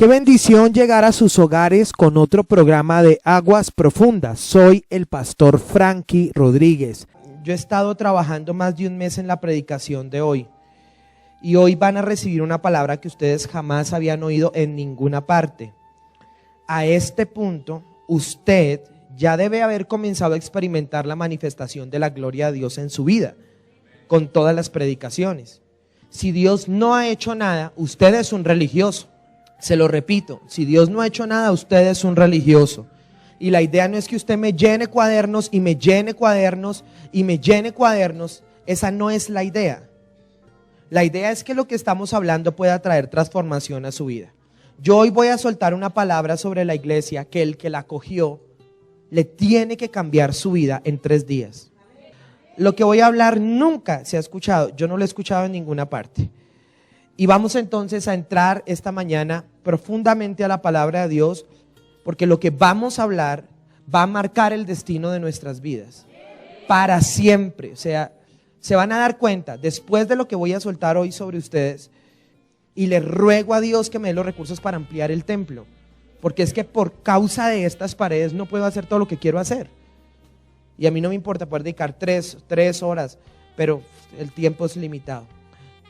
Qué bendición llegar a sus hogares con otro programa de Aguas Profundas. Soy el pastor Frankie Rodríguez. Yo he estado trabajando más de un mes en la predicación de hoy. Y hoy van a recibir una palabra que ustedes jamás habían oído en ninguna parte. A este punto, usted ya debe haber comenzado a experimentar la manifestación de la gloria de Dios en su vida, con todas las predicaciones. Si Dios no ha hecho nada, usted es un religioso. Se lo repito, si Dios no ha hecho nada, usted es un religioso. Y la idea no es que usted me llene cuadernos y me llene cuadernos y me llene cuadernos. Esa no es la idea. La idea es que lo que estamos hablando pueda traer transformación a su vida. Yo hoy voy a soltar una palabra sobre la iglesia que el que la cogió le tiene que cambiar su vida en 3 días. Lo que voy a hablar nunca se ha escuchado, yo no lo he escuchado en ninguna parte. Y vamos entonces a entrar esta mañana profundamente a la palabra de Dios, porque lo que vamos a hablar va a marcar el destino de nuestras vidas para siempre. O sea, se van a dar cuenta después de lo que voy a soltar hoy sobre ustedes, y les ruego a Dios que me dé los recursos para ampliar el templo, porque es que por causa de estas paredes no puedo hacer todo lo que quiero hacer. Y a mí no me importa poder dedicar 3 horas, pero el tiempo es limitado.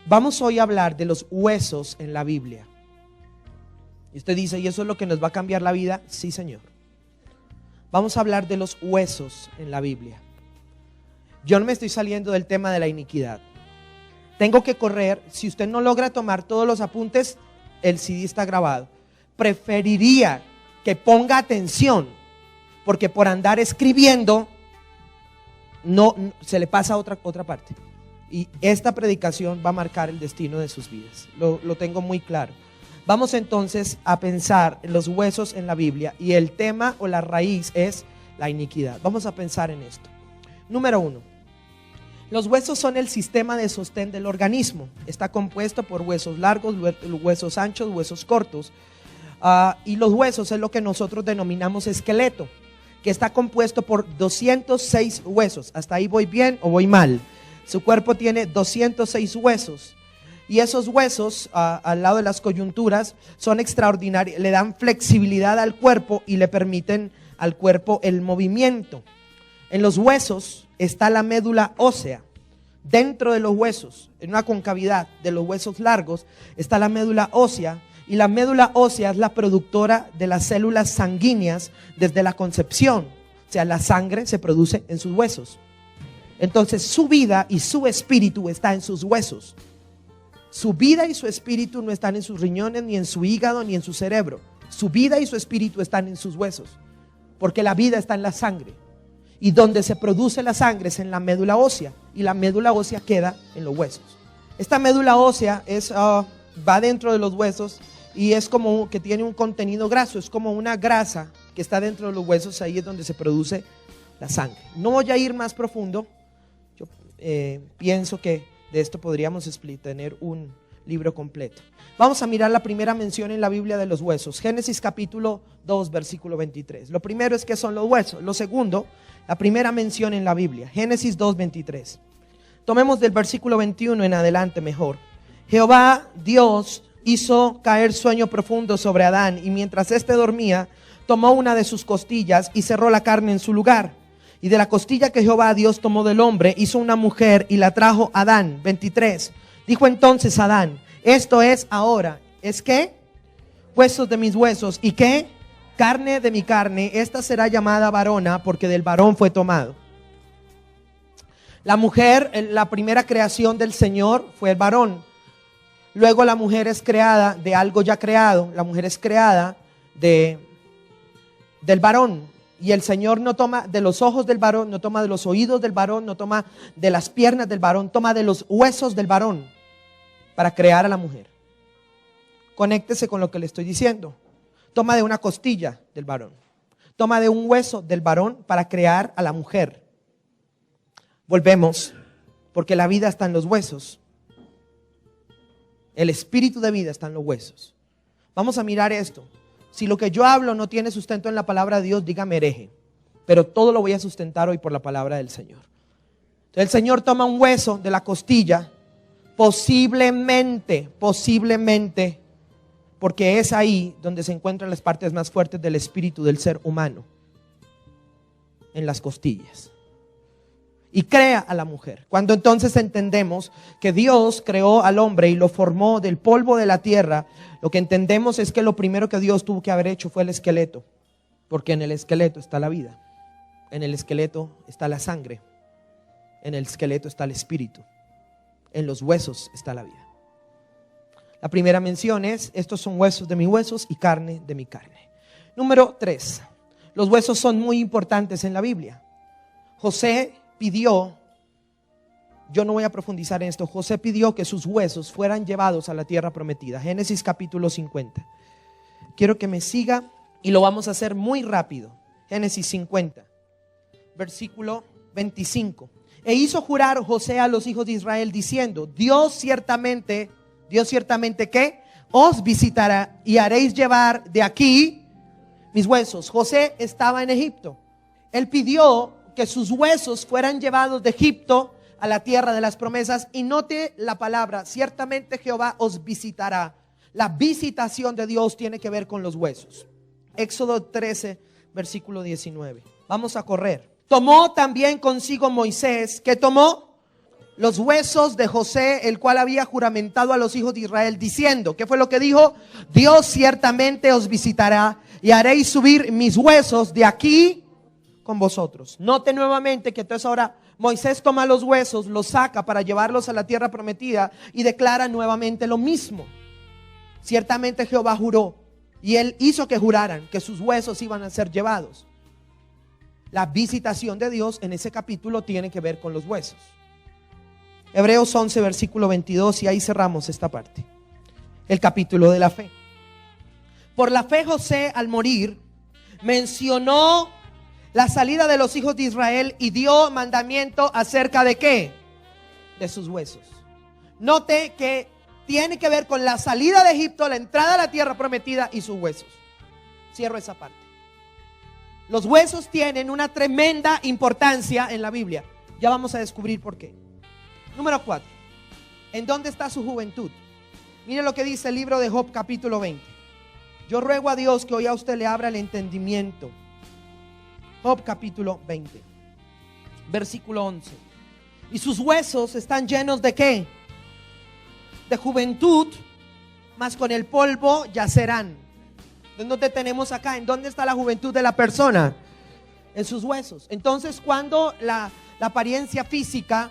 Vamos hoy a hablar de los huesos en la Biblia. Y usted dice, ¿y eso es lo que nos va a cambiar la vida? Sí, Señor. Vamos a hablar de los huesos en la Biblia. Yo no me estoy saliendo del tema de la iniquidad. Tengo que correr. Si usted no logra tomar todos los apuntes, el CD está grabado. Preferiría que ponga atención, porque por andar escribiendo no se le pasa a otra parte. Y esta predicación va a marcar el destino de sus vidas. Lo tengo muy claro. Vamos entonces a pensar en los huesos en la Biblia, y el tema o la raíz es la iniquidad. Vamos a pensar en esto. Número 1. Los huesos son el sistema de sostén del organismo. Está compuesto por huesos largos, huesos anchos, huesos cortos. Y los huesos es lo que nosotros denominamos esqueleto, que está compuesto por 206 huesos. ¿Hasta ahí voy bien o voy mal? Su cuerpo tiene 206 huesos. Y esos huesos, al lado de las coyunturas, son extraordinarios. Le dan flexibilidad al cuerpo y le permiten al cuerpo el movimiento. En los huesos está la médula ósea. Dentro de los huesos, en una concavidad de los huesos largos, está la médula ósea. Y la médula ósea es la productora de las células sanguíneas desde la concepción. O sea, la sangre se produce en sus huesos. Entonces su vida y su espíritu está en sus huesos. Su vida y su espíritu no están en sus riñones, ni en su hígado, ni en su cerebro. Su vida y su espíritu están en sus huesos, porque la vida está en la sangre. Y donde se produce la sangre es en la médula ósea, y la médula ósea queda en los huesos. Esta médula ósea va dentro de los huesos y es como que tiene un contenido graso, es como una grasa que está dentro de los huesos. Ahí es donde se produce la sangre. No voy a ir más profundo. Yo pienso que de esto podríamos tener un libro completo. Vamos a mirar la primera mención en la Biblia de los huesos. Génesis capítulo 2, versículo 23. Lo primero es que son los huesos. Lo segundo, la primera mención en la Biblia. Génesis 2, 23. Tomemos del versículo 21 en adelante mejor. Jehová Dios hizo caer sueño profundo sobre Adán, y mientras éste dormía, tomó una de sus costillas y cerró la carne en su lugar. Y de la costilla que Jehová Dios tomó del hombre, hizo una mujer y la trajo a Adán. 23. Dijo entonces Adán, esto es ahora, ¿es qué? Huesos de mis huesos, ¿y qué? Carne de mi carne. Esta será llamada varona, porque del varón fue tomado. La mujer, la primera creación del Señor, fue el varón. Luego la mujer es creada de algo ya creado. La mujer es creada del varón. Y el Señor no toma de los ojos del varón, no toma de los oídos del varón, no toma de las piernas del varón, toma de los huesos del varón para crear a la mujer. Conéctese con lo que le estoy diciendo. Toma de una costilla del varón, toma de un hueso del varón para crear a la mujer. Volvemos, porque la vida está en los huesos. El espíritu de vida está en los huesos. Vamos a mirar esto. Si lo que yo hablo no tiene sustento en la palabra de Dios, dígame hereje. Pero todo lo voy a sustentar hoy por la palabra del Señor. Entonces el Señor toma un hueso de la costilla, posiblemente porque es ahí donde se encuentran las partes más fuertes del espíritu del ser humano, en las costillas. Y crea a la mujer. Cuando entonces entendemos que Dios creó al hombre y lo formó del polvo de la tierra, lo que entendemos es que lo primero que Dios tuvo que haber hecho fue el esqueleto, porque en el esqueleto está la vida, en el esqueleto está la sangre, en el esqueleto está el espíritu, en los huesos está la vida. La primera mención es: estos son huesos de mis huesos y carne de mi carne. Número 3, los huesos son muy importantes en la Biblia. José pidió, yo no voy a profundizar en esto, José pidió que sus huesos fueran llevados a la tierra prometida. Génesis capítulo 50. Quiero que me siga y lo vamos a hacer muy rápido. Génesis 50, versículo 25. E hizo jurar José a los hijos de Israel diciendo: Dios ciertamente ¿qué? Os visitará y haréis llevar de aquí mis huesos. José estaba en Egipto. Él pidió que sus huesos fueran llevados de Egipto a la tierra de las promesas. Y note la palabra: ciertamente Jehová os visitará. La visitación de Dios tiene que ver con los huesos. Éxodo 13, versículo 19. Vamos a correr. Tomó también consigo Moisés, ¿qué tomó? Los huesos de José, el cual había juramentado a los hijos de Israel, diciendo, ¿qué fue lo que dijo? Dios ciertamente os visitará y haréis subir mis huesos de aquí con vosotros. Note nuevamente que entonces ahora Moisés toma los huesos, los saca para llevarlos a la tierra prometida y declara nuevamente lo mismo. Ciertamente Jehová juró y él hizo que juraran que sus huesos iban a ser llevados. La visitación de Dios en ese capítulo tiene que ver con los huesos. Hebreos 11, versículo 22, y ahí cerramos esta parte. El capítulo de la fe. Por la fe José, al morir, mencionó la salida de los hijos de Israel y dio mandamiento acerca de ¿qué? De sus huesos. Note que tiene que ver con la salida de Egipto, la entrada a la tierra prometida y sus huesos. Cierro esa parte. Los huesos tienen una tremenda importancia en la Biblia. Ya vamos a descubrir por qué. Número 4. ¿En dónde está su juventud? Mire lo que dice el libro de Job capítulo 20. Yo ruego a Dios que hoy a usted le abra el entendimiento. Job capítulo 20, versículo 11. Y sus huesos están llenos ¿de qué? De juventud, mas con el polvo yacerán. ¿Dónde tenemos acá? ¿En dónde está la juventud de la persona? En sus huesos. Entonces, cuando la apariencia física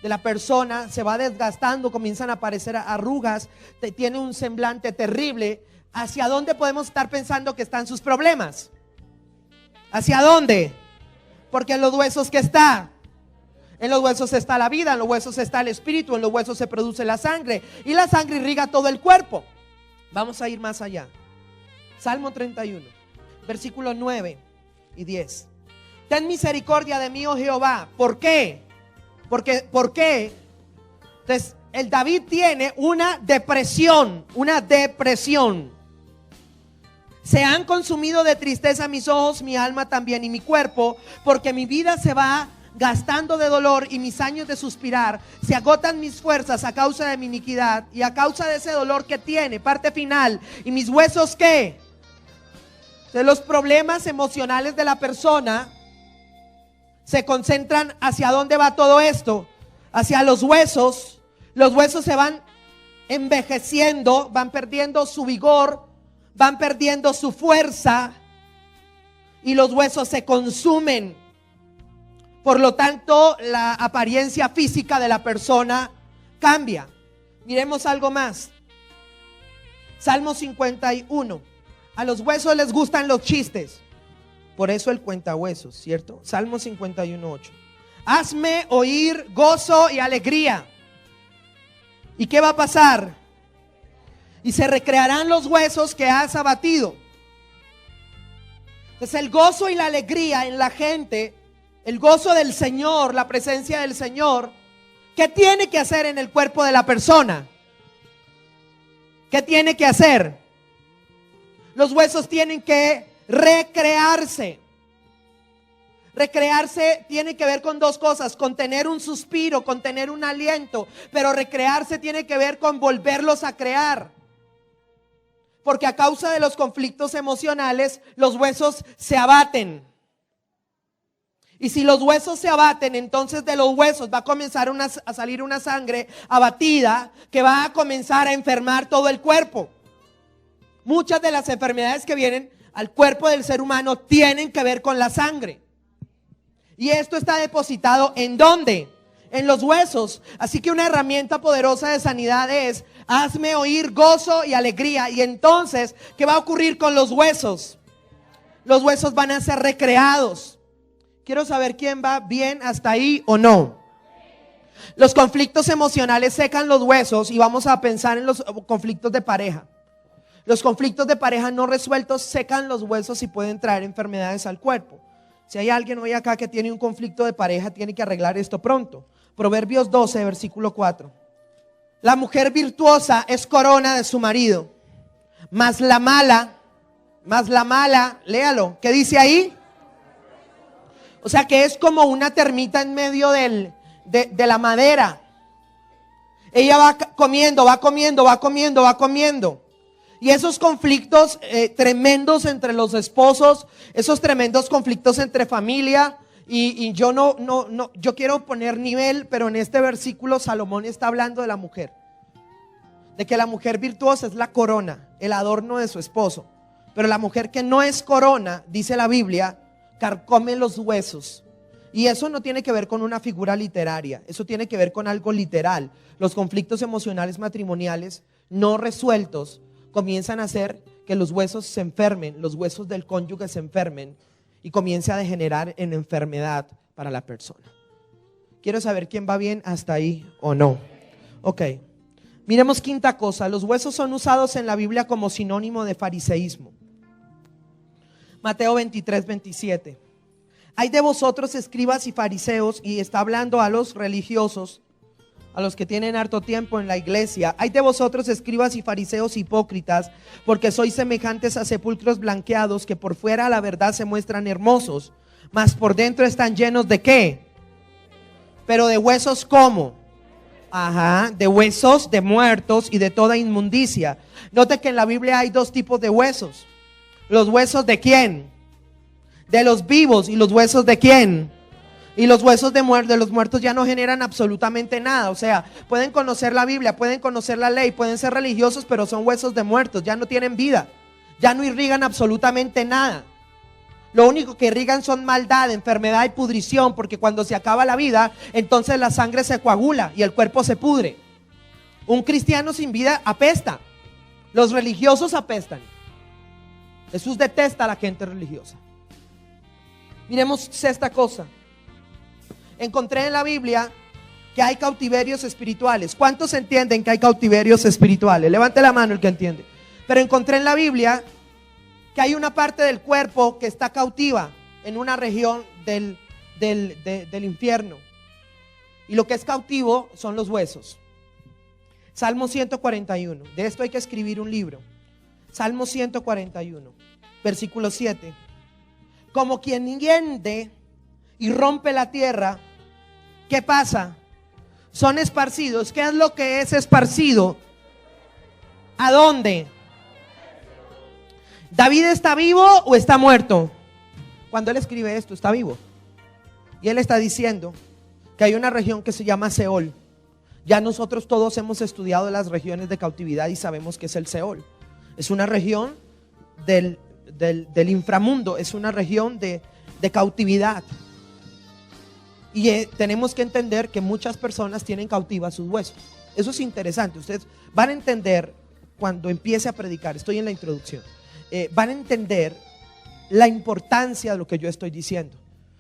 de la persona se va desgastando, comienzan a aparecer arrugas, tiene un semblante terrible, ¿hacia dónde podemos estar pensando que están sus problemas? ¿Hacia dónde? Porque en los huesos ¿qué está? En los huesos está la vida, en los huesos está el espíritu, en los huesos se produce la sangre y la sangre irriga todo el cuerpo. Vamos a ir más allá. Salmo 31, versículos 9 y 10. Ten misericordia de mí, oh Jehová. ¿Por qué? ¿Por qué? Entonces, el David tiene una depresión. Se han consumido de tristeza mis ojos, mi alma también y mi cuerpo, porque mi vida se va gastando de dolor y mis años de suspirar. Se agotan mis fuerzas a causa de mi iniquidad y a causa de ese dolor que tiene, parte final. ¿Y mis huesos qué? De los problemas emocionales de la persona se concentran hacia dónde va todo esto, hacia los huesos. Los huesos se van envejeciendo, van perdiendo su vigor, van perdiendo su fuerza y los huesos se consumen. Por lo tanto, la apariencia física de la persona cambia. Miremos algo más. Salmo 51. A los huesos les gustan los chistes. Por eso el cuentahuesos, ¿cierto? Salmo 51:8. Hazme oír gozo y alegría. ¿Y qué va a pasar? Y se recrearán los huesos que has abatido. Entonces el gozo y la alegría en la gente, el gozo del Señor, la presencia del Señor, ¿qué tiene que hacer en el cuerpo de la persona? ¿Qué tiene que hacer? Los huesos tienen que recrearse. Recrearse tiene que ver con dos cosas: con tener un suspiro, con tener un aliento. Pero recrearse tiene que ver con volverlos a crear. Porque a causa de los conflictos emocionales, los huesos se abaten. Y si los huesos se abaten, entonces de los huesos va a comenzar a salir una sangre abatida que va a comenzar a enfermar todo el cuerpo. Muchas de las enfermedades que vienen al cuerpo del ser humano tienen que ver con la sangre. Y esto está depositado ¿en dónde? En los huesos. Así que una herramienta poderosa de sanidad es: hazme oír gozo y alegría. Y entonces, ¿qué va a ocurrir con los huesos? Los huesos van a ser recreados. Quiero saber quién va bien hasta ahí o no. Los conflictos emocionales secan los huesos y vamos a pensar en los conflictos de pareja. Los conflictos de pareja no resueltos secan los huesos y pueden traer enfermedades al cuerpo. Si hay alguien hoy acá que tiene un conflicto de pareja, tiene que arreglar esto pronto. Proverbios 12, versículo 4. La mujer virtuosa es corona de su marido, mas la mala, léalo, ¿qué dice ahí? O sea que es como una termita en medio de la madera. Ella va comiendo. Y esos conflictos tremendos entre los esposos, esos tremendos conflictos entre familia. Y yo yo quiero poner nivel, pero en este versículo Salomón está hablando de la mujer. De que la mujer virtuosa es la corona, el adorno de su esposo. Pero la mujer que no es corona, dice la Biblia, carcome los huesos. Y eso no tiene que ver con una figura literaria, eso tiene que ver con algo literal. Los conflictos emocionales matrimoniales no resueltos comienzan a hacer que los huesos se enfermen, los huesos del cónyuge se enfermen y comience a degenerar en enfermedad para la persona. Quiero saber quién va bien hasta ahí o no. Ok, miremos quinta cosa: los huesos son usados en la Biblia como sinónimo de fariseísmo. Mateo 23, 27. Hay de vosotros, escribas y fariseos, y está hablando a los religiosos, a los que tienen harto tiempo en la iglesia. Hay de vosotros, escribas y fariseos hipócritas, porque sois semejantes a sepulcros blanqueados, que por fuera la verdad se muestran hermosos, mas por dentro están llenos ¿de qué? Pero de huesos ¿cómo? De huesos de muertos y de toda inmundicia. Note que en la Biblia hay dos tipos de huesos. ¿Los huesos de quién? De los vivos. ¿Y los huesos de quién? Y los huesos de los muertos ya no generan absolutamente nada. O sea, pueden conocer la Biblia, pueden conocer la ley, pueden ser religiosos, pero son huesos de muertos, ya no tienen vida, ya no irrigan absolutamente nada. Lo único que irrigan son maldad, enfermedad y pudrición, porque cuando se acaba la vida, entonces la sangre se coagula y el cuerpo se pudre. Un cristiano sin vida apesta. Los religiosos apestan. Jesús detesta a la gente religiosa. Miremos sexta cosa. Encontré en la Biblia que hay cautiverios espirituales. ¿Cuántos entienden que hay cautiverios espirituales? Levante la mano el que entiende. Pero encontré en la Biblia que hay una parte del cuerpo que está cautiva en una región del infierno. Y lo que es cautivo son los huesos. Salmo 141. De esto hay que escribir un libro. Salmo 141, versículo 7. Como quien hiende y rompe la tierra, ¿qué pasa? Son esparcidos. ¿Qué es lo que es esparcido? ¿A dónde? ¿David está vivo o está muerto? Cuando él escribe esto, está vivo. Y él está diciendo que hay una región que se llama Seol. Ya nosotros todos hemos estudiado las regiones de cautividad y sabemos que es el Seol. Es una región del inframundo, es una región de cautividad. Y tenemos que entender que muchas personas tienen cautivas sus huesos. Eso es interesante. Ustedes van a entender cuando empiece a predicar. Estoy en la introducción. Van a entender la importancia de lo que yo estoy diciendo.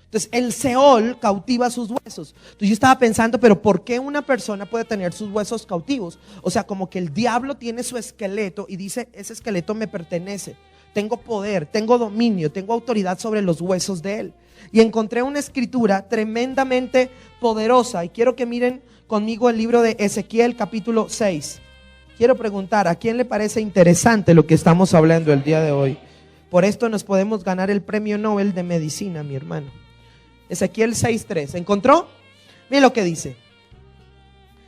Entonces el Seol cautiva sus huesos. Entonces yo estaba pensando, pero ¿por qué una persona puede tener sus huesos cautivos? O sea, como que el diablo tiene su esqueleto y dice, ese esqueleto me pertenece. Tengo poder, tengo dominio, tengo autoridad sobre los huesos de él. Y encontré una escritura tremendamente poderosa. Y quiero que miren conmigo el libro de Ezequiel capítulo 6. Quiero preguntar, ¿a quién le parece interesante lo que estamos hablando el día de hoy? Por esto nos podemos ganar el premio Nobel de Medicina, mi hermano. Ezequiel 6:3. ¿Encontró? Mire lo que dice.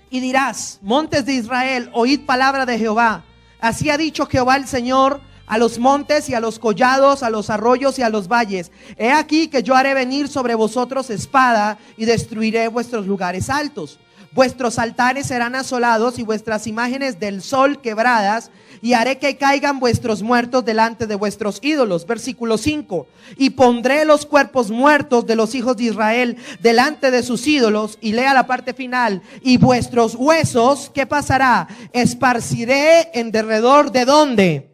Y dirás, montes de Israel, oíd palabra de Jehová. Así ha dicho Jehová el Señor a los montes y a los collados, a los arroyos y a los valles. He aquí que yo haré venir sobre vosotros espada y destruiré vuestros lugares altos. Vuestros altares serán asolados y vuestras imágenes del sol quebradas, y haré que caigan vuestros muertos delante de vuestros ídolos. Versículo 5. Y pondré los cuerpos muertos de los hijos de Israel delante de sus ídolos. Y lea la parte final. Y vuestros huesos, ¿qué pasará? Esparciré en derredor de ¿dónde?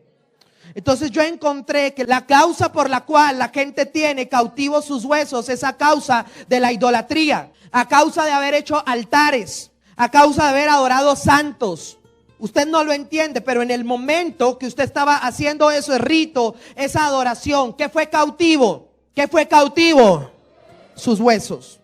Entonces yo encontré que la causa por la cual la gente tiene cautivos sus huesos es a causa de la idolatría, a causa de haber hecho altares, a causa de haber adorado santos. Usted no lo entiende, pero en el momento que usted estaba haciendo ese rito, esa adoración, ¿qué fue cautivo? ¿Qué fue cautivo? Sus huesos.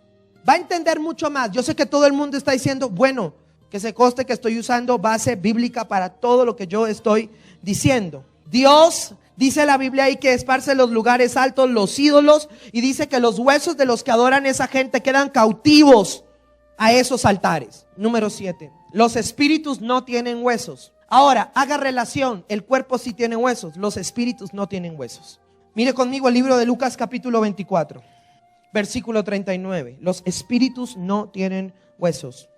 Va a entender mucho más. Yo sé que todo el mundo está diciendo, bueno, que se conste que estoy usando base bíblica para todo lo que yo estoy diciendo. Dios, dice la Biblia ahí, que esparce en los lugares altos los ídolos, y dice que los huesos de los que adoran a esa gente quedan cautivos a esos altares. Número 7. Los espíritus no tienen huesos. Ahora, haga relación, el cuerpo sí tiene huesos, los espíritus no tienen huesos. Mire conmigo el libro de Lucas capítulo 24, versículo 39. Los espíritus no tienen huesos.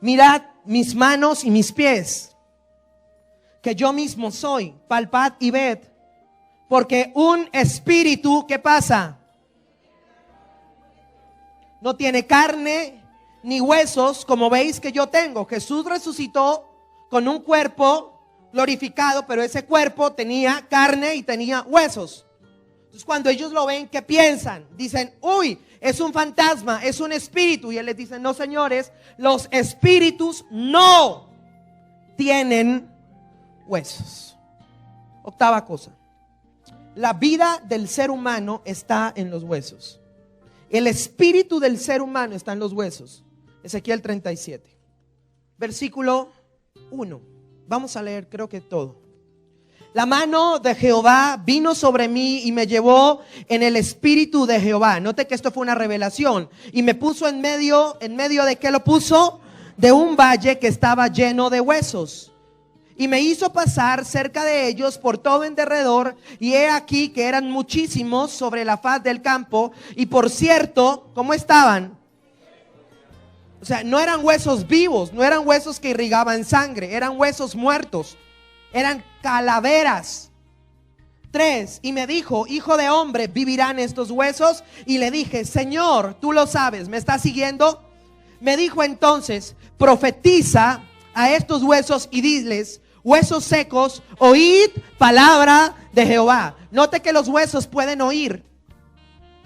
Mirad mis manos y mis pies, que yo mismo soy, palpad y ved, porque un espíritu, ¿qué pasa? No tiene carne ni huesos, como veis que yo tengo. Jesús resucitó con un cuerpo glorificado, pero ese cuerpo tenía carne y tenía huesos. Entonces cuando ellos lo ven, ¿qué piensan? Dicen, uy, es un fantasma, es un espíritu. Y él les dice, no señores, los espíritus no tienen huesos. Octava cosa, la vida del ser humano está en los huesos. El espíritu del ser humano está en los huesos. Ezequiel 37, versículo 1. Vamos a leer, creo que todo. La mano de Jehová vino sobre mí y me llevó en el espíritu de Jehová. Note que esto fue una revelación. Y me puso en medio ¿de qué lo puso? De un valle que estaba lleno de huesos. Y me hizo pasar cerca de ellos por todo en derredor, y he aquí que eran muchísimos sobre la faz del campo. Y por cierto, ¿cómo estaban? O sea, no eran huesos vivos, no eran huesos que irrigaban sangre, eran huesos muertos, eran calaveras. 3, y me dijo, hijo de hombre, ¿vivirán estos huesos? Y le dije, Señor, tú lo sabes. ¿Me estás siguiendo? Me dijo entonces, profetiza a estos huesos y diles, huesos secos, oíd palabra de Jehová. Note que los huesos pueden oír.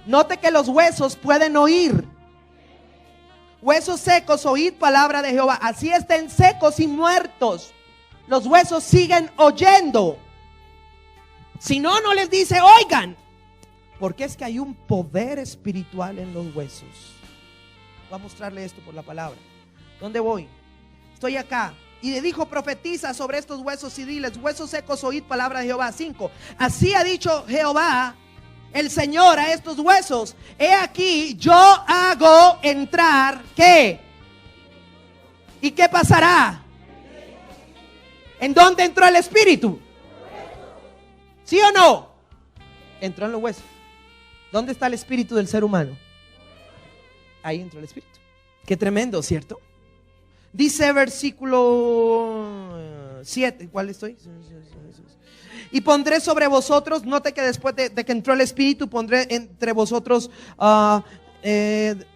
Note que los huesos pueden oír. Huesos secos, oíd palabra de Jehová. Así estén secos y muertos, los huesos siguen oyendo. Si no, no les dice, oigan. Porque es que hay un poder espiritual en los huesos. Voy a mostrarle esto por la palabra. ¿Dónde voy? Estoy acá. Y le dijo, profetiza sobre estos huesos y diles, huesos secos, oíd palabra de Jehová. 5. Así ha dicho Jehová, el Señor, a estos huesos. He aquí, yo hago entrar, ¿qué? ¿Y qué pasará? ¿En dónde entró el espíritu? ¿Sí o no? Entró en los huesos. ¿Dónde está el espíritu del ser humano? Ahí entró el espíritu. Qué tremendo, ¿cierto? Dice versículo 7. ¿Cuál estoy? Y pondré sobre vosotros, note que después de que entró el espíritu, pondré entre vosotros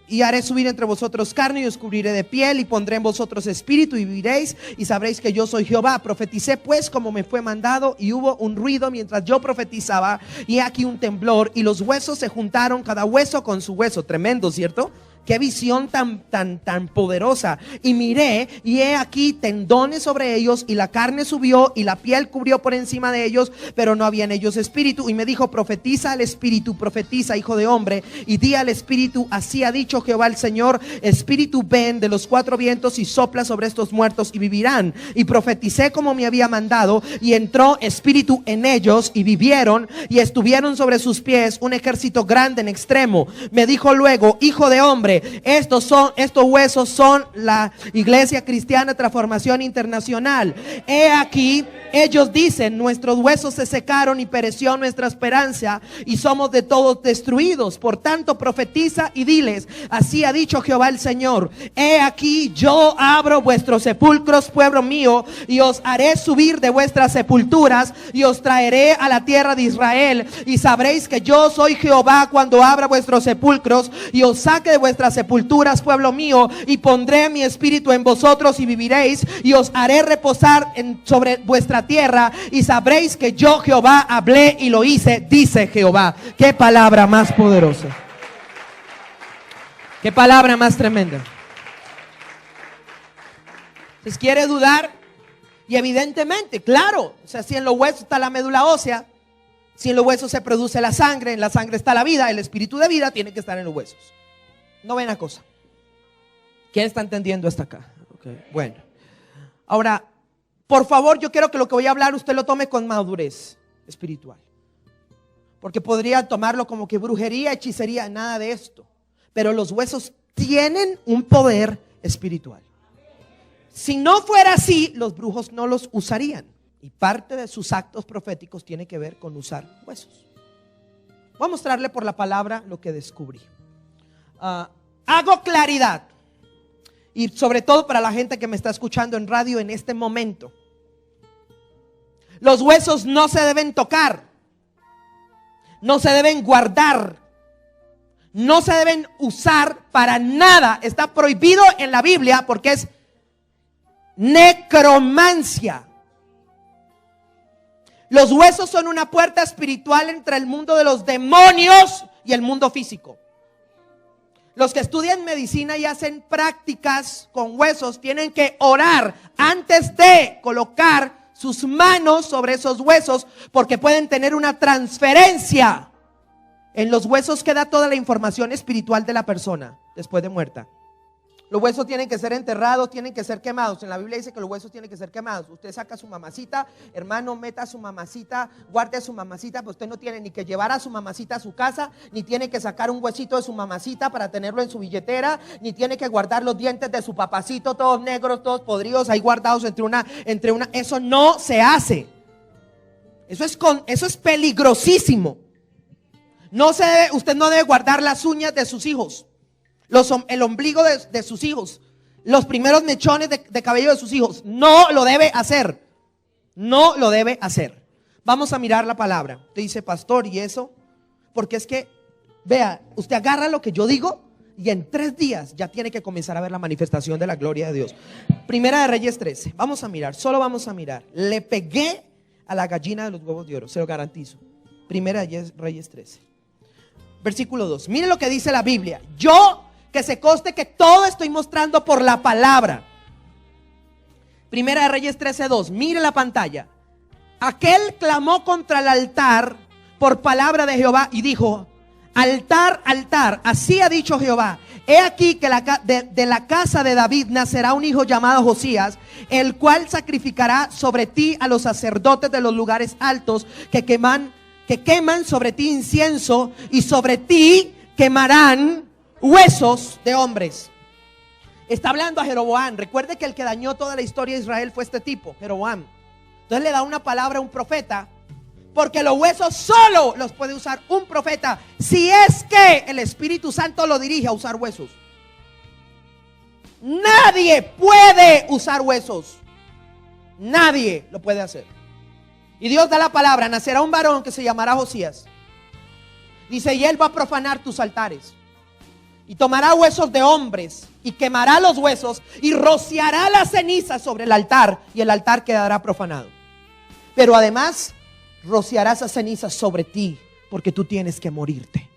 y haré subir entre vosotros carne y os cubriré de piel, y pondré en vosotros espíritu y viviréis y sabréis que yo soy Jehová. Profeticé pues como me fue mandado, y hubo un ruido mientras yo profetizaba, y aquí un temblor, y los huesos se juntaron, cada hueso con su hueso. Tremendo, ¿cierto? Qué visión tan poderosa. Y miré, y he aquí tendones sobre ellos, y la carne subió, y la piel cubrió por encima de ellos, pero no había en ellos espíritu. Y me dijo, profetiza al espíritu, profetiza, hijo de hombre, y di al espíritu, así ha dicho Jehová el Señor, espíritu, ven de los 4 vientos y sopla sobre estos muertos y vivirán. Y profeticé como me había mandado, y entró espíritu en ellos, y vivieron, y estuvieron sobre sus pies un ejército grande en extremo. Me dijo luego, hijo de hombre, nombre. Estos huesos son la Iglesia Cristiana Transformación Internacional. He aquí, ellos dicen, nuestros huesos se secaron y pereció nuestra esperanza y somos de todos destruidos. Por tanto, profetiza y diles, así ha dicho Jehová el Señor: he aquí, yo abro vuestros sepulcros, pueblo mío, y os haré subir de vuestras sepulturas y os traeré a la tierra de Israel, y sabréis que yo soy Jehová cuando abra vuestros sepulcros y os saque de vuestras sepulturas, pueblo mío, y pondré mi espíritu en vosotros y viviréis, y os haré reposar sobre vuestra tierra, y sabréis que yo Jehová hablé y lo hice, dice Jehová. Qué palabra más poderosa, qué palabra más tremenda. ¿Les quiere dudar? Y evidentemente, claro, o sea, si en los huesos está la médula ósea, si en los huesos se produce la sangre, en la sangre está la vida, el espíritu de vida tiene que estar en los huesos. No ven la cosa. ¿Quién está entendiendo hasta acá? Okay. Bueno, ahora, por favor, yo quiero que lo que voy a hablar usted lo tome con madurez espiritual, porque podría tomarlo como que brujería, hechicería, nada de esto. Pero los huesos tienen un poder espiritual. Si no fuera así, los brujos no los usarían. Y parte de sus actos proféticos tiene que ver con usar huesos. Voy a mostrarle por la palabra lo que descubrí. Hago claridad, y sobre todo para la gente que me está escuchando en radio en este momento: los huesos no se deben tocar, no se deben guardar, no se deben usar para nada. Está prohibido en la Biblia porque es necromancia. Los huesos son una puerta espiritual entre el mundo de los demonios y el mundo físico. Los que estudian medicina y hacen prácticas con huesos tienen que orar antes de colocar sus manos sobre esos huesos, porque pueden tener una transferencia. En los huesos queda toda la información espiritual de la persona después de muerta. Los huesos tienen que ser enterrados, tienen que ser quemados. En la Biblia dice que los huesos tienen que ser quemados. Usted saca a su mamacita, hermano, meta a su mamacita, guarde a su mamacita, pero usted no tiene ni que llevar a su mamacita a su casa, ni tiene que sacar un huesito de su mamacita para tenerlo en su billetera, ni tiene que guardar los dientes de su papacito, todos negros, todos podridos, ahí guardados entre una. Eso no se hace. Eso es peligrosísimo. Usted no debe guardar las uñas de sus hijos, el ombligo de sus hijos, los primeros mechones de cabello de sus hijos. No lo debe hacer. No lo debe hacer. Vamos a mirar la palabra. Usted dice, pastor, ¿y eso? Porque es que, vea, usted agarra lo que yo digo y en 3 días ya tiene que comenzar a ver la manifestación de la gloria de Dios. Primera de Reyes 13. Vamos a mirar, solo vamos a mirar. Le pegué a la gallina de los huevos de oro, se lo garantizo. Primera de Reyes 13. Versículo 2. Mire lo que dice la Biblia. Que se conste que todo estoy mostrando por la palabra. Primera de Reyes 13:2. Mire la pantalla. Aquel clamó contra el altar por palabra de Jehová y dijo: altar, altar, así ha dicho Jehová, he aquí que de la casa de David nacerá un hijo llamado Josías, el cual sacrificará sobre ti a los sacerdotes de los lugares altos que queman sobre ti incienso, y sobre ti quemarán huesos de hombres. Está hablando a Jeroboam. Recuerde que el que dañó toda la historia de Israel fue este tipo, Jeroboam. Entonces le da una palabra a un profeta, porque los huesos solo los puede usar un profeta, si es que el Espíritu Santo lo dirige a usar huesos. Nadie puede usar huesos. Nadie lo puede hacer. Y Dios da la palabra: nacerá un varón que se llamará Josías. Dice, y él va a profanar tus altares, y tomará huesos de hombres, y quemará los huesos, y rociará la ceniza sobre el altar, y el altar quedará profanado. Pero además, rociará esa ceniza sobre ti, porque tú tienes que morirte.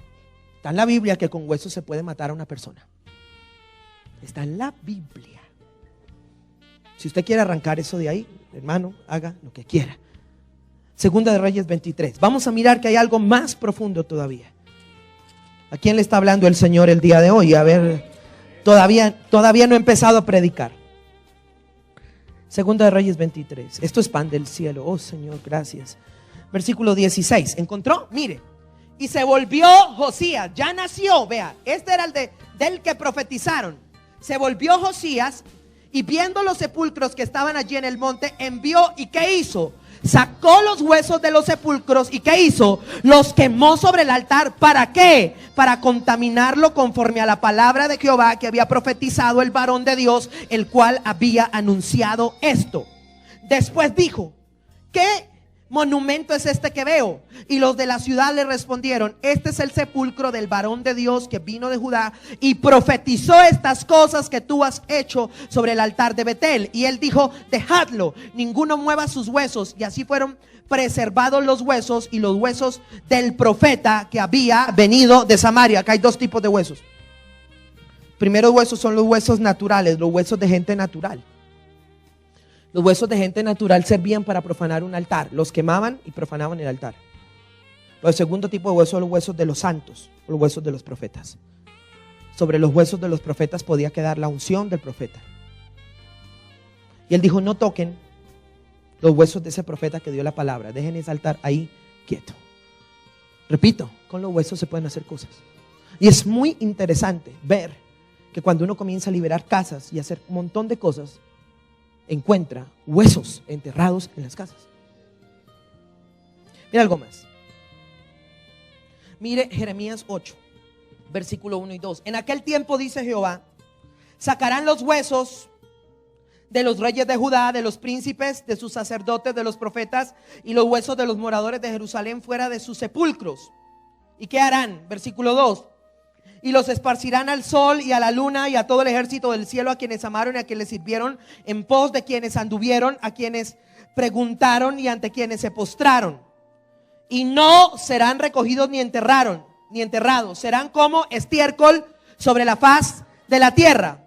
Está en la Biblia que con huesos se puede matar a una persona. Está en la Biblia. Si usted quiere arrancar eso de ahí, hermano, haga lo que quiera. Segunda de Reyes 23. Vamos a mirar que hay algo más profundo todavía. ¿A quién le está hablando el Señor el día de hoy? A ver, todavía no he empezado a predicar. Segunda de Reyes 23. Esto es pan del cielo. Oh Señor, gracias. Versículo 16. ¿Encontró? Mire. Y se volvió Josías, ya nació, vea, este era el del que profetizaron. Se volvió Josías y viendo los sepulcros que estaban allí en el monte, envió, ¿y qué hizo? Sacó los huesos de los sepulcros, ¿y qué hizo? Los quemó sobre el altar. ¿Para qué? Para contaminarlo conforme a la palabra de Jehová que había profetizado el varón de Dios, el cual había anunciado esto. Después dijo, ¿qué monumento es este que veo? Y los de la ciudad le respondieron, este es el sepulcro del varón de Dios que vino de Judá y profetizó estas cosas que tú has hecho sobre el altar de Betel. Y él dijo, dejadlo, ninguno mueva sus huesos. Y así fueron preservados los huesos y los huesos del profeta que había venido de Samaria. Acá hay dos tipos de huesos. Primeros huesos son los huesos naturales, los huesos de gente natural. Los huesos de gente natural servían para profanar un altar. Los quemaban y profanaban el altar. El segundo tipo de huesos son los huesos de los santos, los huesos de los profetas. Sobre los huesos de los profetas podía quedar la unción del profeta. Y él dijo, no toquen los huesos de ese profeta que dio la palabra. Dejen ese altar ahí quieto. Repito, con los huesos se pueden hacer cosas. Y es muy interesante ver que cuando uno comienza a liberar casas y a hacer un montón de cosas, encuentra huesos enterrados en las casas. Mira algo más. Mire Jeremías 8, versículo 1 y 2. En aquel tiempo, dice Jehová, sacarán los huesos de los reyes de Judá, de los príncipes, de sus sacerdotes, de los profetas, y los huesos de los moradores de Jerusalén fuera de sus sepulcros. ¿Y qué harán? Versículo 2. Y los esparcirán al sol y a la luna y a todo el ejército del cielo, a quienes amaron y a quienes sirvieron, en pos de quienes anduvieron, a quienes preguntaron y ante quienes se postraron. Y no serán recogidos ni enterrados, serán como estiércol sobre la faz de la tierra.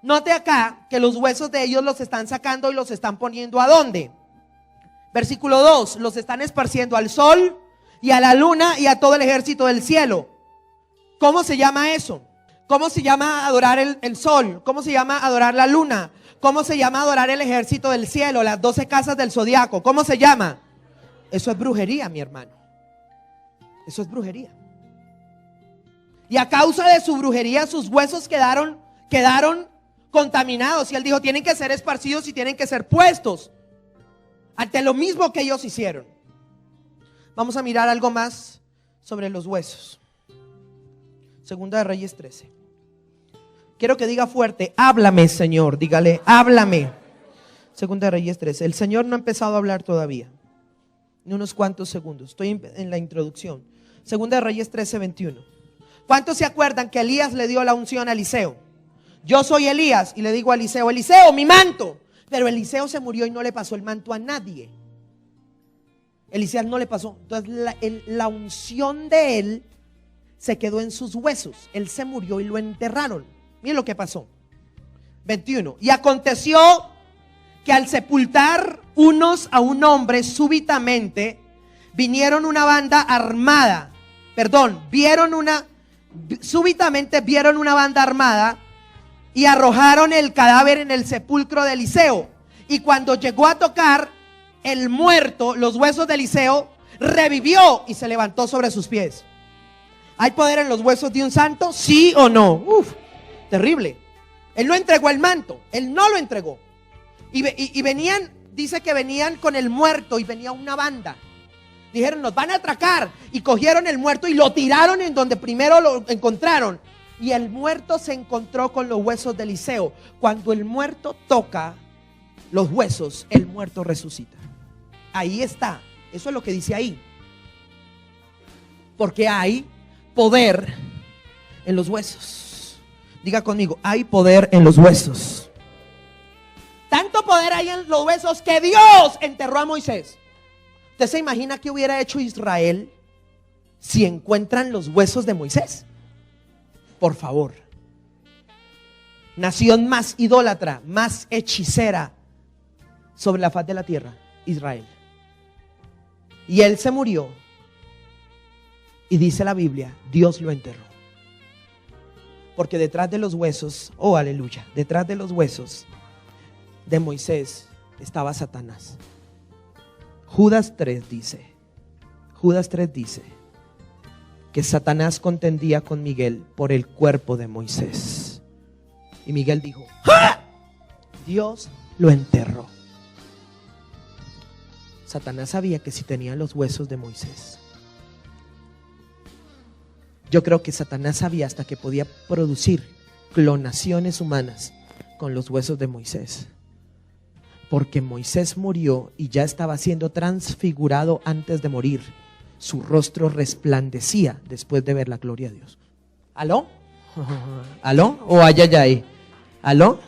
Note acá que los huesos de ellos los están sacando y los están poniendo ¿a dónde? Versículo 2, los están esparciendo al sol y a la luna y a todo el ejército del cielo. ¿Cómo se llama eso? ¿Cómo se llama adorar el sol? ¿Cómo se llama adorar la luna? ¿Cómo se llama adorar el ejército del cielo? Las 12 casas del zodiaco. ¿Cómo se llama? Eso es brujería, mi hermano. Eso es brujería. Y a causa de su brujería, sus huesos quedaron contaminados. Y él dijo, tienen que ser esparcidos y tienen que ser puestos ante lo mismo que ellos hicieron. Vamos a mirar algo más sobre los huesos. Segunda de Reyes 13. Quiero que diga fuerte, háblame, Señor. Dígale, háblame. Segunda de Reyes 13. El Señor no ha empezado a hablar todavía. Ni unos cuantos segundos. Estoy en la introducción. Segunda de Reyes 13, 21. ¿Cuántos se acuerdan que Elías le dio la unción a Eliseo? Yo soy Elías y le digo a Eliseo, Eliseo, mi manto. Pero Eliseo se murió y no le pasó el manto a nadie. Elías no le pasó. Entonces la unción de él se quedó en sus huesos. Él se murió y lo enterraron. Miren lo que pasó. 21. Y aconteció que al sepultar unos a un hombre, súbitamente vieron una banda armada y arrojaron el cadáver en el sepulcro de Eliseo. Y cuando llegó a tocar el muerto, los huesos de Eliseo, revivió y se levantó sobre sus pies. ¿Hay poder en los huesos de un santo? ¿Sí o no? Terrible. Él no entregó el manto, él no lo entregó. Y venían, dice que venían con el muerto y venía una banda. Dijeron, nos van a atracar. Y cogieron el muerto y lo tiraron en donde primero lo encontraron. Y el muerto se encontró con los huesos de Eliseo. Cuando el muerto toca los huesos, el muerto resucita. Ahí está. Eso es lo que dice ahí. Porque hay poder en los huesos. Diga conmigo, hay poder en los huesos. Tanto poder hay en los huesos que Dios enterró a Moisés. ¿Usted se imagina qué hubiera hecho Israel si encuentran los huesos de Moisés? Por favor. Nación más idólatra, más hechicera sobre la faz de la tierra, Israel. Y él se murió. Y dice la Biblia, Dios lo enterró. Porque detrás de los huesos, oh aleluya, detrás de los huesos de Moisés estaba Satanás. Judas 3 dice, que Satanás contendía con Miguel por el cuerpo de Moisés. Y Miguel dijo: ¡ah! Dios lo enterró. Satanás sabía que si tenía los huesos de Moisés, yo creo que Satanás sabía hasta que podía producir clonaciones humanas con los huesos de Moisés, porque Moisés murió y ya estaba siendo transfigurado antes de morir. Su rostro resplandecía después de ver la gloria de Dios. ¿Aló? ¿Aló? ¿O ay? ¿Aló?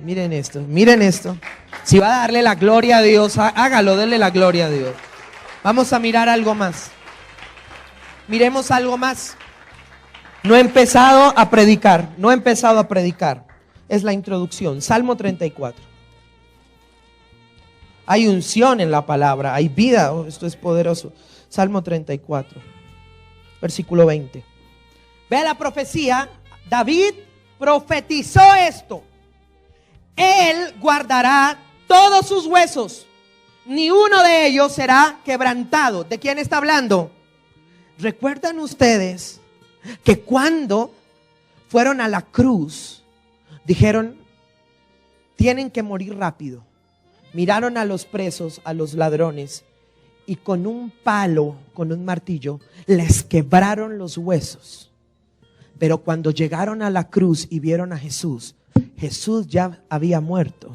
Miren esto, miren esto. Si va a darle la gloria a Dios, hágalo, denle la gloria a Dios. Vamos a mirar algo más. Miremos algo más. No he empezado a predicar, no he empezado a predicar. Es la introducción. Salmo 34. Hay unción en la palabra, hay vida. Oh, esto es poderoso. Salmo 34, versículo 20. Vea la profecía. David profetizó esto: Él guardará todos sus huesos, ni uno de ellos será quebrantado. ¿De quién está hablando? ¿Recuerdan ustedes que cuando fueron a la cruz dijeron: tienen que morir rápido? Miraron a los presos, a los ladrones, y con un palo, con un martillo, les quebraron los huesos. Pero cuando llegaron a la cruz y vieron a Jesús, Jesús ya había muerto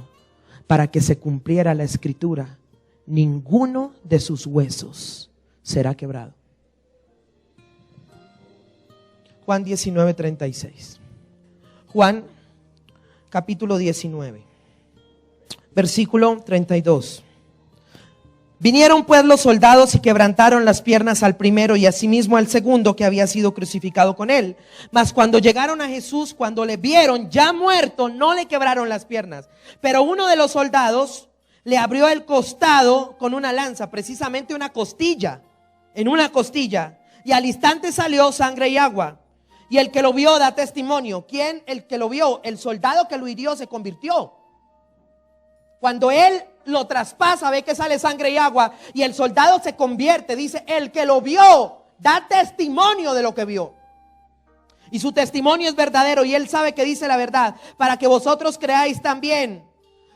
para que se cumpliera la escritura: ninguno de sus huesos será quebrado. Juan 19:36. Juan capítulo 19, versículo 32. Vinieron pues los soldados y quebrantaron las piernas al primero y asimismo al segundo que había sido crucificado con él. Mas cuando llegaron a Jesús, cuando le vieron ya muerto, no le quebraron las piernas. Pero uno de los soldados le abrió el costado con una lanza, precisamente una costilla, en una costilla, y al instante salió sangre y agua. Y el que lo vio da testimonio. ¿Quién? El que lo vio. El soldado que lo hirió se convirtió. Cuando él lo traspasa, ve que sale sangre y agua, y el soldado se convierte. Dice: el que lo vio da testimonio de lo que vio, y su testimonio es verdadero, y él sabe que dice la verdad, para que vosotros creáis también,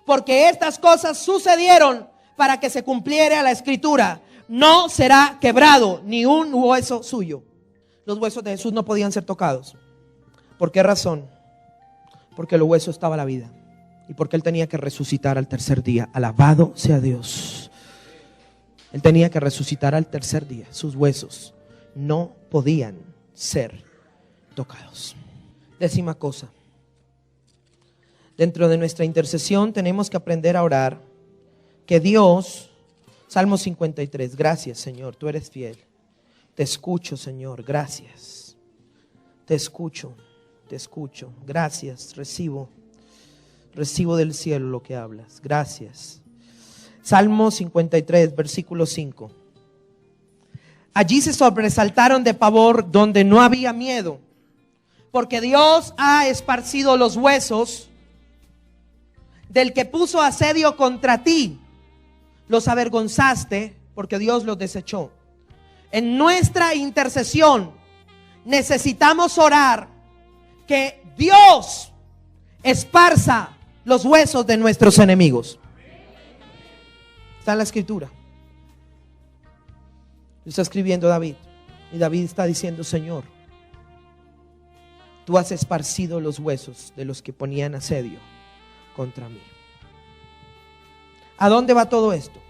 porque estas cosas sucedieron para que se cumpliera la escritura: no será quebrado ni un hueso suyo. Los huesos de Jesús no podían ser tocados. ¿Por qué razón? Porque en los huesos estaba la vida, y porque Él tenía que resucitar al tercer día. Alabado sea Dios. Él tenía que resucitar al tercer día. Sus huesos no podían ser tocados. Décima cosa: dentro de nuestra intercesión tenemos que aprender a orar que Dios, Salmo 53, gracias Señor, tú eres fiel. Te escucho, Señor, gracias. Te escucho, gracias, recibo del cielo lo que hablas, gracias. Salmo 53, versículo 5. Allí se sobresaltaron de pavor donde no había miedo, porque Dios ha esparcido los huesos del que puso asedio contra ti. Los avergonzaste porque Dios los desechó. En nuestra intercesión necesitamos orar que Dios esparza los huesos de nuestros enemigos. Está en la escritura. Lo está escribiendo David, y David está diciendo: Señor, tú has esparcido los huesos de los que ponían asedio contra mí. ¿A dónde va todo esto?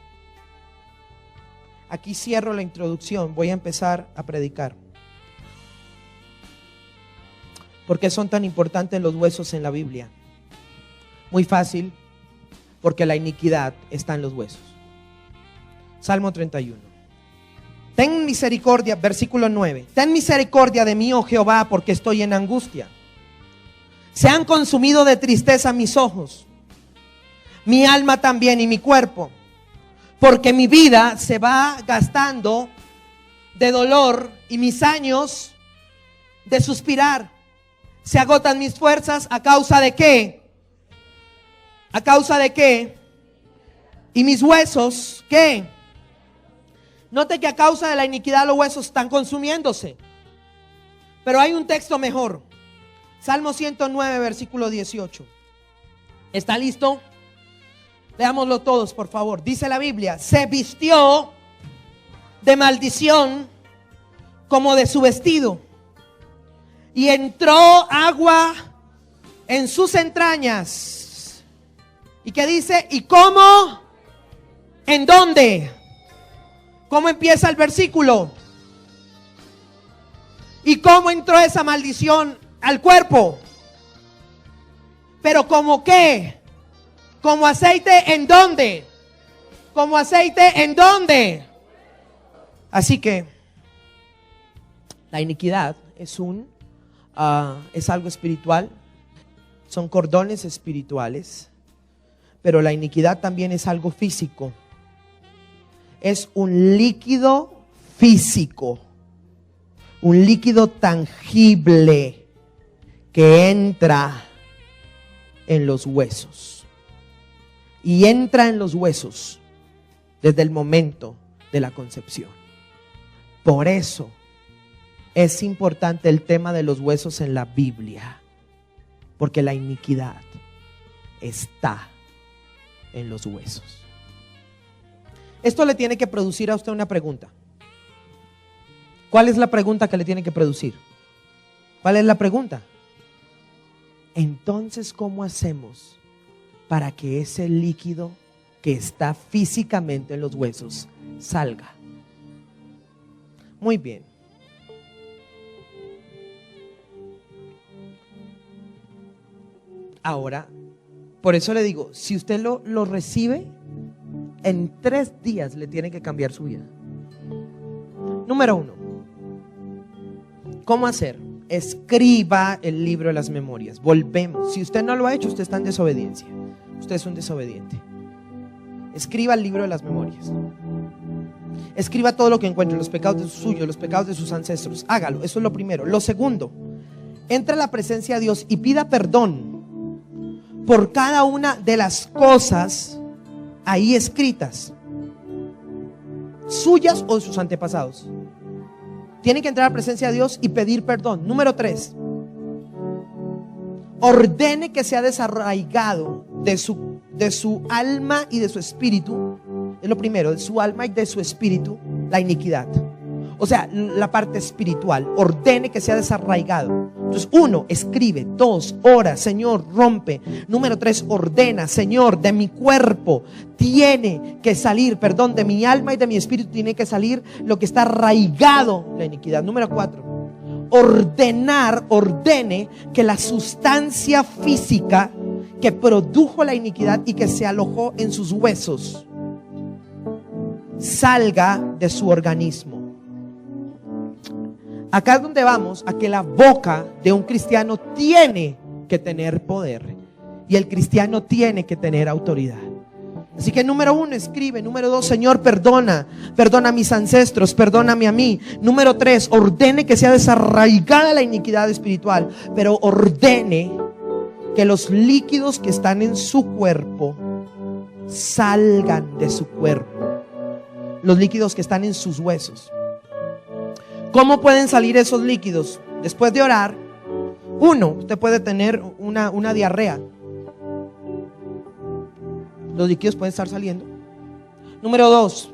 Aquí cierro la introducción, voy a empezar a predicar. ¿Por qué son tan importantes los huesos en la Biblia? Muy fácil, porque la iniquidad está en los huesos. Salmo 31. Ten misericordia, versículo 9. Ten misericordia de mí, oh Jehová, porque estoy en angustia. Se han consumido de tristeza mis ojos, mi alma también y mi cuerpo. Porque mi vida se va gastando de dolor y mis años de suspirar. Se agotan mis fuerzas ¿a causa de qué? ¿A causa de qué? Y mis huesos, ¿qué? Note que a causa de la iniquidad los huesos están consumiéndose. Pero hay un texto mejor. Salmo 109, versículo 18. ¿Está listo? Leámoslo todos, por favor. Dice la Biblia: se vistió de maldición como de su vestido, y entró agua en sus entrañas. ¿Y qué dice? ¿Y cómo? ¿En dónde? ¿Cómo empieza el versículo? ¿Y cómo entró esa maldición al cuerpo? ¿Pero como qué? ¿Como aceite en dónde? ¿Como aceite en dónde? Así que la iniquidad es algo espiritual, son cordones espirituales, pero la iniquidad también es algo físico. Es un líquido físico, un líquido tangible que entra en los huesos. Y entra en los huesos desde el momento de la concepción. Por eso es importante el tema de los huesos en la Biblia, porque la iniquidad está en los huesos. Esto le tiene que producir a usted una pregunta. ¿Cuál es la pregunta que le tiene que producir? ¿Cuál es la pregunta? Entonces, ¿cómo hacemos para que ese líquido que está físicamente en los huesos salga? Muy bien. Ahora, por eso le digo, si usted lo recibe, en 3 días le tiene que cambiar su vida. Número 1, ¿cómo hacer? Escriba el libro de las memorias. Volvemos. Si usted no lo ha hecho, usted está en desobediencia. Usted es un desobediente. Escriba el libro de las memorias. Escriba todo lo que encuentre, los pecados de suyos, los pecados de sus ancestros. Hágalo, eso es lo primero. Lo segundo, entre a la presencia de Dios y pida perdón por cada una de las cosas ahí escritas, suyas o de sus antepasados. Tiene que entrar a la presencia de Dios y pedir perdón. Número 3, ordene que sea desarraigado de su alma y de su espíritu. Es lo primero, de su alma y de su espíritu, la iniquidad. O sea, la parte espiritual. Ordene que sea desarraigado. Entonces, 1, escribe. 2, ora, Señor, rompe. Número 3, ordena, Señor, de mi cuerpo tiene que salir, perdón, de mi alma y de mi espíritu tiene que salir lo que está arraigado, la iniquidad. Número 4, ordene que la sustancia física que produjo la iniquidad y que se alojó en sus huesos salga de su organismo. Acá es donde vamos a que la boca de un cristiano tiene que tener poder y el cristiano tiene que tener autoridad. Así que número 1, escribe. Número 2, Señor, perdona a mis ancestros, perdóname a mí. Número 3, ordene que sea desarraigada la iniquidad espiritual, pero ordene que los líquidos que están en su cuerpo salgan de su cuerpo, los líquidos que están en sus huesos. ¿Cómo pueden salir esos líquidos? Después de orar, 1, usted puede tener una diarrea. Los líquidos pueden estar saliendo. Número 2,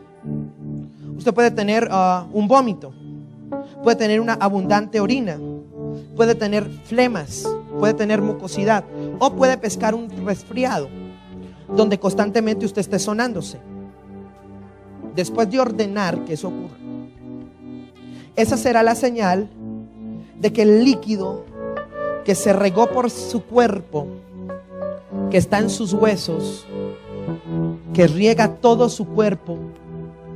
usted puede tener un vómito, puede tener una abundante orina, puede tener flemas, puede tener mucosidad, o puede pescar un resfriado donde constantemente usted esté sonándose. Después de ordenar que eso ocurra, esa será la señal de que el líquido que se regó por su cuerpo, que está en sus huesos, que riega todo su cuerpo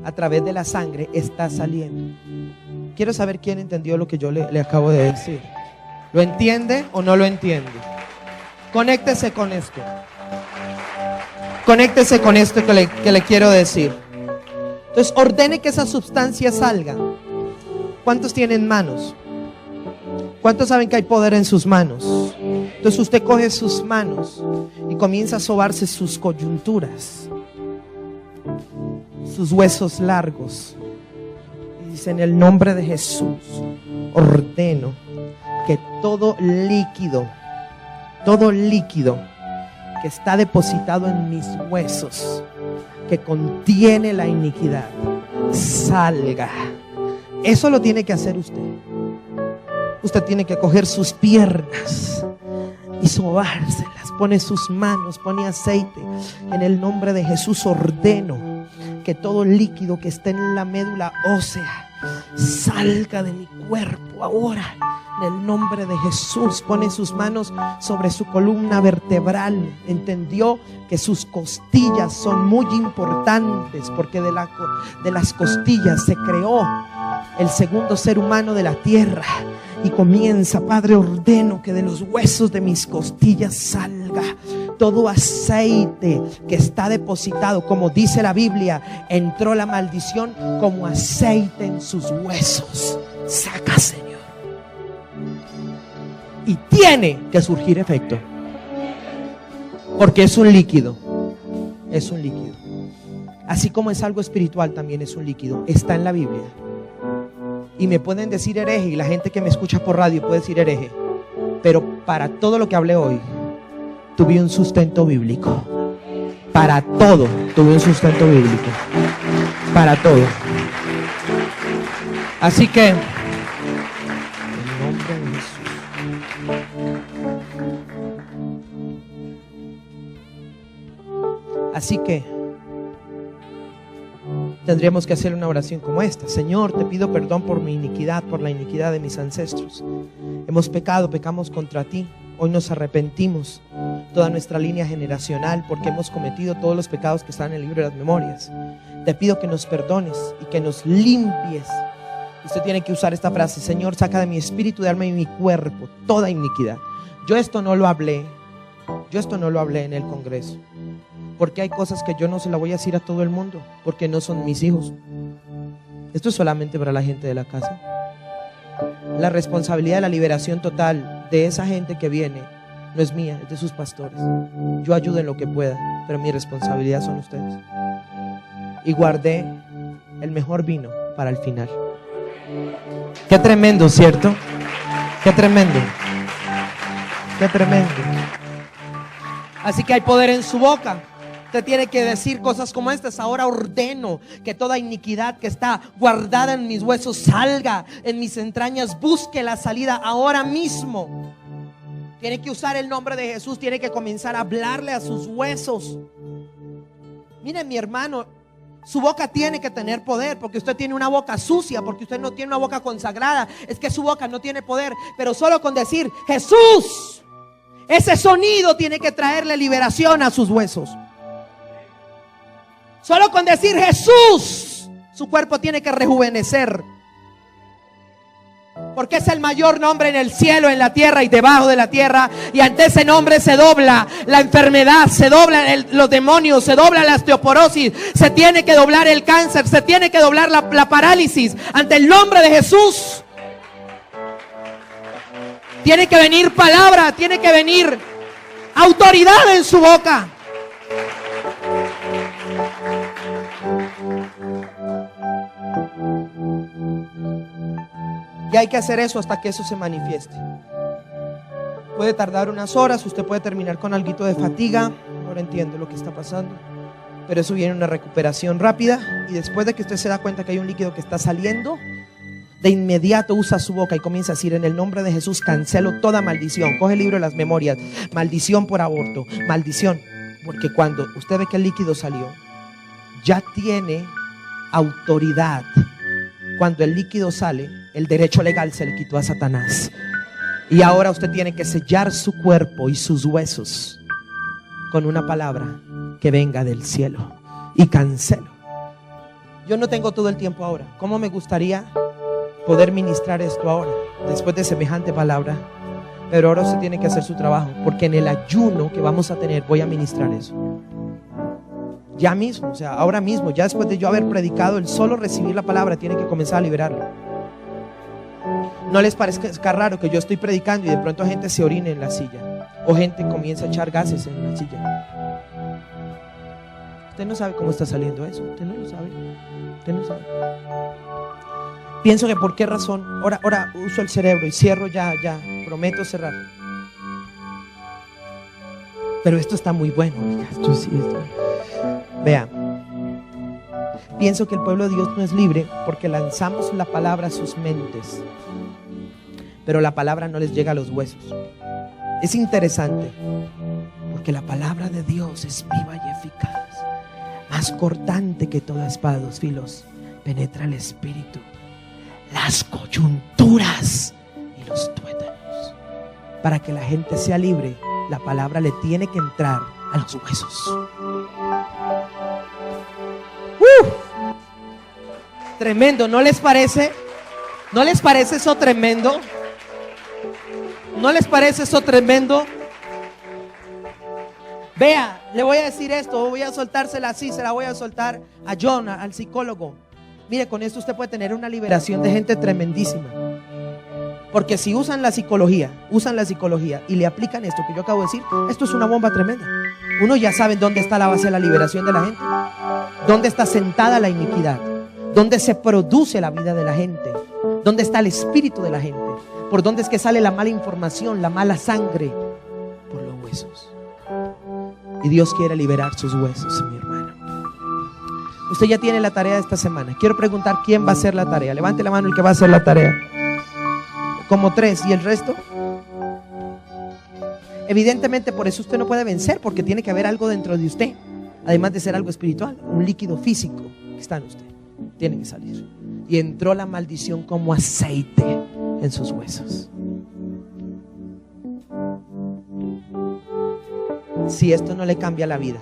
a través de la sangre, está saliendo. Quiero saber quién entendió lo que yo le acabo de decir. ¿Lo entiende o no lo entiende? Conéctese con esto. Conéctese con esto que le quiero decir. Entonces, ordene que esa sustancia salga. ¿Cuántos tienen manos? ¿Cuántos saben que hay poder en sus manos? Entonces usted coge sus manos y comienza a sobarse sus coyunturas, sus huesos largos, y dice: en el nombre de Jesús ordeno que todo líquido que está depositado en mis huesos, que contiene la iniquidad, salga. Eso lo tiene que hacer usted. Usted tiene que coger sus piernas y sobárselas, pone sus manos, pone aceite. En el nombre de Jesús ordeno que todo líquido que esté en la médula ósea salga de mi cuerpo ahora. En el nombre de Jesús, pone sus manos sobre su columna vertebral. Entendió que sus costillas son muy importantes, porque de las costillas se creó el segundo ser humano de la tierra. Y comienza, Padre, ordeno que de los huesos de mis costillas salga todo aceite que está depositado. Como dice la Biblia, entró la maldición como aceite en sus huesos. Saca, Señor. Y tiene que surgir efecto, porque es un líquido. Es un líquido. Así como es algo espiritual, también es un líquido. Está en la Biblia. Y me pueden decir hereje, y la gente que me escucha por radio puede decir hereje, pero para todo lo que hablé hoy tuve un sustento bíblico. Para todo tuve un sustento bíblico. Para todo. Así que, en nombre de Jesús. Así que tendríamos que hacer una oración como esta: Señor, te pido perdón por mi iniquidad, por la iniquidad de mis ancestros. Hemos pecado, pecamos contra ti. Hoy nos arrepentimos, toda nuestra línea generacional, porque hemos cometido todos los pecados que están en el libro de las memorias. Te pido que nos perdones y que nos limpies. Usted tiene que usar esta frase: Señor, saca de mi espíritu, de alma y mi cuerpo toda iniquidad. Yo esto no lo hablé en el Congreso, porque hay cosas que yo no se las voy a decir a todo el mundo, porque no son mis hijos. Esto es solamente para la gente de la casa. La responsabilidad de la liberación total de esa gente que viene no es mía, es de sus pastores. Yo ayudo en lo que pueda, pero mi responsabilidad son ustedes. Y guardé el mejor vino para el final. Qué tremendo, ¿cierto? Qué tremendo. Qué tremendo. Así que hay poder en su boca. Usted tiene que decir cosas como estas: ahora ordeno que toda iniquidad que está guardada en mis huesos salga, en mis entrañas busque la salida ahora mismo. Tiene que usar el nombre de Jesús, tiene que comenzar a hablarle a sus huesos. Mire, mi hermano, su boca tiene que tener poder, porque usted tiene una boca sucia, porque usted no tiene una boca consagrada. Es que su boca no tiene poder, pero solo con decir Jesús, ese sonido tiene que traerle liberación a sus huesos. Solo con decir Jesús, su cuerpo tiene que rejuvenecer, porque es el mayor nombre en el cielo, en la tierra y debajo de la tierra. Y ante ese nombre se dobla la enfermedad, se doblan los demonios, se dobla la osteoporosis, se tiene que doblar el cáncer, se tiene que doblar la parálisis. Ante el nombre de Jesús tiene que venir palabra, tiene que venir autoridad en su boca. Y hay que hacer eso hasta que eso se manifieste. Puede tardar unas horas, usted puede terminar con alguito de fatiga. Ahora entiendo lo que está pasando, pero eso viene una recuperación rápida. Y después de que usted se da cuenta que hay un líquido que está saliendo, de inmediato usa su boca y comienza a decir: en el nombre de Jesús cancelo toda maldición. Coge el libro de las memorias: maldición por aborto, maldición. Porque cuando usted ve que el líquido salió, ya tiene autoridad. Cuando el líquido sale, el derecho legal se le quitó a Satanás. Y ahora usted tiene que sellar su cuerpo y sus huesos con una palabra que venga del cielo. Y cancelo. Yo no tengo todo el tiempo ahora. ¿Cómo me gustaría poder ministrar esto ahora, después de semejante palabra? Pero ahora usted tiene que hacer su trabajo, porque en el ayuno que vamos a tener voy a ministrar eso. Ya mismo, o sea, ahora mismo, ya después de yo haber predicado, el solo recibir la palabra tiene que comenzar a liberarla. No les parezca raro que yo estoy predicando y de pronto gente se orine en la silla, o gente comienza a echar gases en la silla. Usted no sabe cómo está saliendo eso. Usted no lo sabe. Usted no sabe. Pienso que por qué razón. Ahora uso el cerebro y cierro ya. Prometo cerrar. Pero esto está muy bueno. Esto sí está. Vea. Pienso que el pueblo de Dios no es libre porque lanzamos la palabra a sus mentes, pero la palabra no les llega a los huesos. Es interesante porque la palabra de Dios es viva y eficaz, más cortante que toda espada de dos filos, penetra el espíritu, las coyunturas y los tuétanos. Para que la gente sea libre, la palabra le tiene que entrar a los huesos. Tremendo, ¿no les parece? ¿No les parece eso tremendo? ¿No les parece eso tremendo? Vea, le voy a decir esto, voy a soltársela así, se la voy a soltar a John, al psicólogo. Mire, con esto usted puede tener una liberación de gente tremendísima. Porque si usan la psicología y le aplican esto que yo acabo de decir, esto es una bomba tremenda. Uno ya sabe dónde está la base de la liberación de la gente, dónde está sentada la iniquidad, dónde se produce la vida de la gente, dónde está el espíritu de la gente, por dónde es que sale la mala información, la mala sangre, por los huesos. Y Dios quiere liberar sus huesos, mi hermano. Usted ya tiene la tarea de esta semana. Quiero preguntar quién va a hacer la tarea. Levante la mano el que va a hacer la tarea. Como 3, ¿y el resto? Evidentemente por eso usted no puede vencer, porque tiene que haber algo dentro de usted, además de ser algo espiritual, un líquido físico que está en usted. Tiene que salir. Y entró la maldición como aceite en sus huesos. Si esto no le cambia la vida,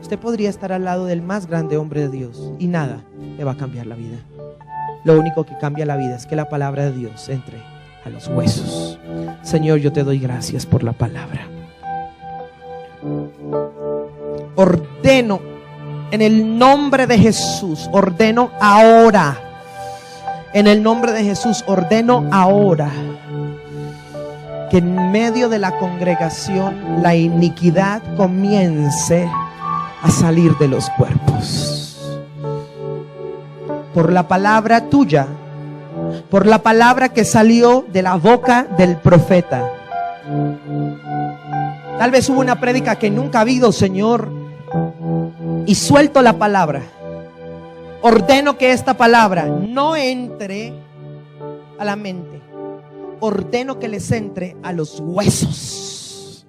usted podría estar al lado del más grande hombre de Dios y nada le va a cambiar la vida. Lo único que cambia la vida es que la palabra de Dios entre a los huesos. Señor, yo te doy gracias por la palabra. Ordeno en el nombre de Jesús, ordeno ahora. En el nombre de Jesús, ordeno ahora que en medio de la congregación la iniquidad comience a salir de los cuerpos. Por la palabra tuya, por la palabra que salió de la boca del profeta. Tal vez hubo una prédica que nunca ha habido, Señor, y suelto la palabra. Ordeno que esta palabra no entre a la mente. Ordeno que les entre a los huesos.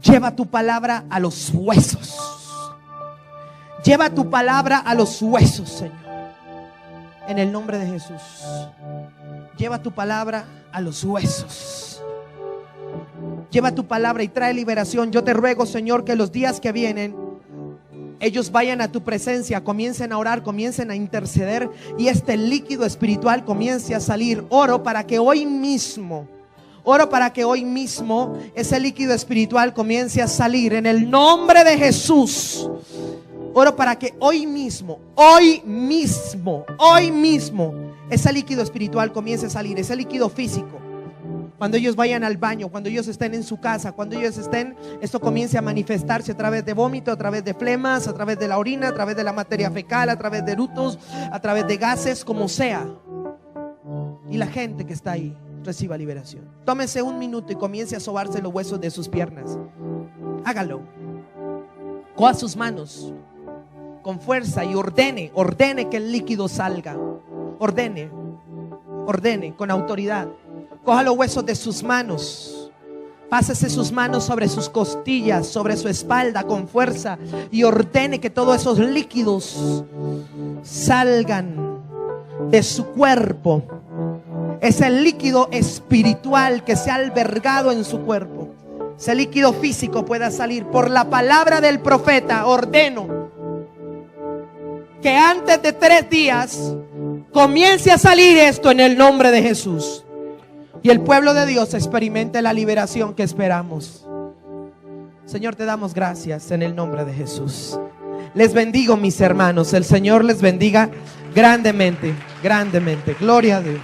Lleva tu palabra a los huesos. Lleva tu palabra a los huesos, Señor. En el nombre de Jesús. Lleva tu palabra a los huesos. Lleva tu palabra y trae liberación. Yo te ruego, Señor, que los días que vienen ellos vayan a tu presencia, comiencen a orar, comiencen a interceder y este líquido espiritual comience a salir. Oro para que hoy mismo ese líquido espiritual comience a salir en el nombre de Jesús. Oro para que hoy mismo ese líquido espiritual comience a salir, ese líquido físico. Cuando ellos vayan al baño, cuando ellos estén en su casa, cuando ellos estén, esto comience a manifestarse a través de vómito, a través de flemas, a través de la orina, a través de la materia fecal, a través de eructos, a través de gases, como sea. Y la gente que está ahí reciba liberación. Tómese un minuto y comience a sobarse los huesos de sus piernas. Hágalo. Coja sus manos con fuerza y ordene que el líquido salga. Ordene con autoridad. Coja los huesos de sus manos, pásese sus manos sobre sus costillas, sobre su espalda con fuerza y ordene que todos esos líquidos salgan de su cuerpo. Ese líquido espiritual que se ha albergado en su cuerpo, ese líquido físico pueda salir. Por la palabra del profeta ordeno que antes de 3 días comience a salir esto en el nombre de Jesús. Y el pueblo de Dios experimente la liberación que esperamos. Señor, te damos gracias en el nombre de Jesús. Les bendigo, mis hermanos. El Señor les bendiga grandemente, grandemente. Gloria a Dios.